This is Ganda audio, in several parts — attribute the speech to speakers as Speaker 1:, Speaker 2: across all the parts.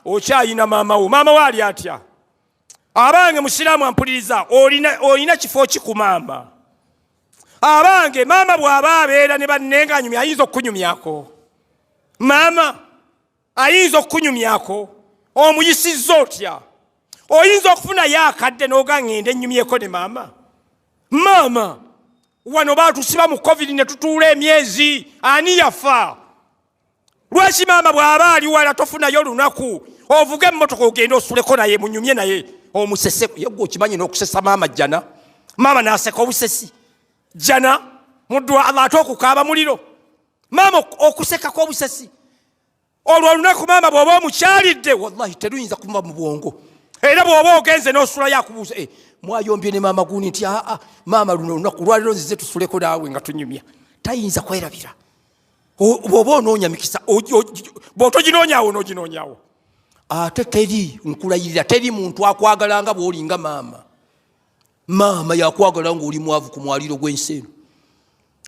Speaker 1: okyayina maama wo. Maama wali atya? Abange musiraamu ampuliriza, olina kifo ki ku maama? Abange maama bw'aba abeera ne bannenga anyumya ayinza okunyumyako. Maama ayinza okunyumyako. Omuyisizza otya? Oyinza okufuna yakadde n'oga ngende nnyumyeko ne maama. Maama wano baatusiba mu COVID ne tutuula emyezi, ani yafa? Lwaki maama bw'aba ali wala tofunayo lunaku ovuge emmotoka ogende osuleko naye munyumye naye omusese? Yegwe okimanyi n'okusesa maama jjana? Maama n'aseka obusesi jjana muddwa Allah ate okukaaba muliro. Maama okusekako obusesi olwo olunaku maama bw'oba omukyalidde wallahi teruyinza kuva mu bwongo. Era bw'oba ogenze n'osula yakubuuza mwayombye ne maama guni nti maama luno olunaku lwaliro nzize tusuleko naawe nga tunyumya. Tayinza kwerabira. Bw'oba onoonya mikisa bw'otoginoonya n'oginoonyawo. Ate teri nkulayirira teri muntu akwagala nga bw'olinga maama. Maama yakwagala ng'oli mwavu ku mwaliro gw'ensi eno.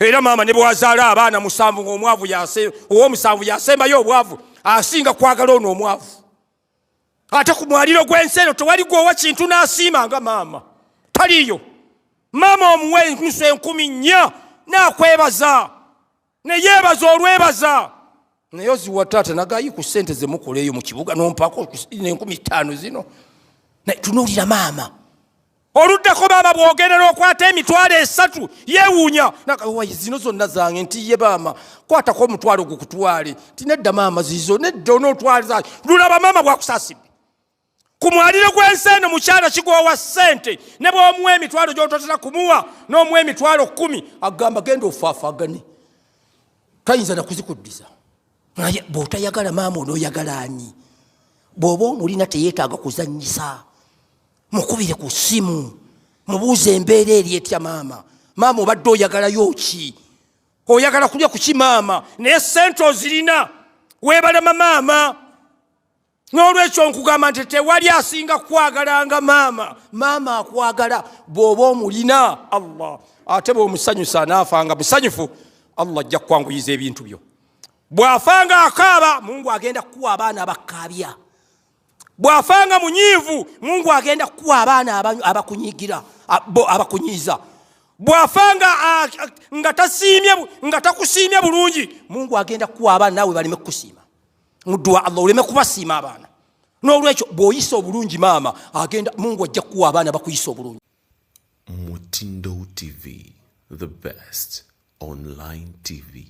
Speaker 1: Era maama ne bwazaala abaana 7 ng'omwavu ow'omusanvu yasembayo obwavu asinga kwagala ono omwavu. Ate ku mwaliro gw'ensi eno tewali gwowa kintu n'asiima nga maama. Taliyo. Maama omuwe ennusu 10,000 n'akwebaza ne yeebaza olwebaza. Naye oziwa taata nagayi ku ssente ze mukoleeyo mu kibuga n'ompaako 15,000 zino. Tunuulira maama. Oluddako maama bw'ogenda n'okwata emitwalo 3 yeewuunya. Zino zonna zange nti ye maama kwatako omutwalo gukutwale. Ti nedda maama zizo nedda onootwaliza. Lulaba maama bw'akusaasidde. Ku mwaliro gw'ensi eno mukyala kigoowa ssente ne bw'omuwa emitwalo gy'ototera kumuwa n'omuwa emitwalo 10 agamba genda ofaafaagane. Tayinza na kuzikuddiza. Naye bw'otayagala maama onooyagala ani? Bw'oba omulina teyeetaaga kuzannyisa. Mukubire ku ssimu mubuuze embeera eri etya maama. Maama obadde oyagalayo ki? Oyagala kulya ku ki maama? Naye ssente ozirina weebalema maama. N'olwekyo nkugamba nti tewali asinga kukwagalanga maama. Maama akwagala bw'oba omulina. Allah ate bw'omusanyusa anaafanga musanyufu, Allah ajja kukwanguyiza ebintu byo. Bw'afanga akaaba, Mungu agenda kukuwa abaana abakaabya. Bw'afanga munyiivu, Mungu agenda kukuwa abaana abakunyigira abakunyiiza. Bw'afanga nga takusiimye bulungi, Mungu agenda kukuwa abaana naawe baleme kukusiima. Mudduwa Allah oleme kubasiima abaana. N'olwekyo bw'oyisa obulungi maama, Mungu ajja kukuwa abaana bakuyisa obulungi.
Speaker 2: Mutindo TV, the best online TV.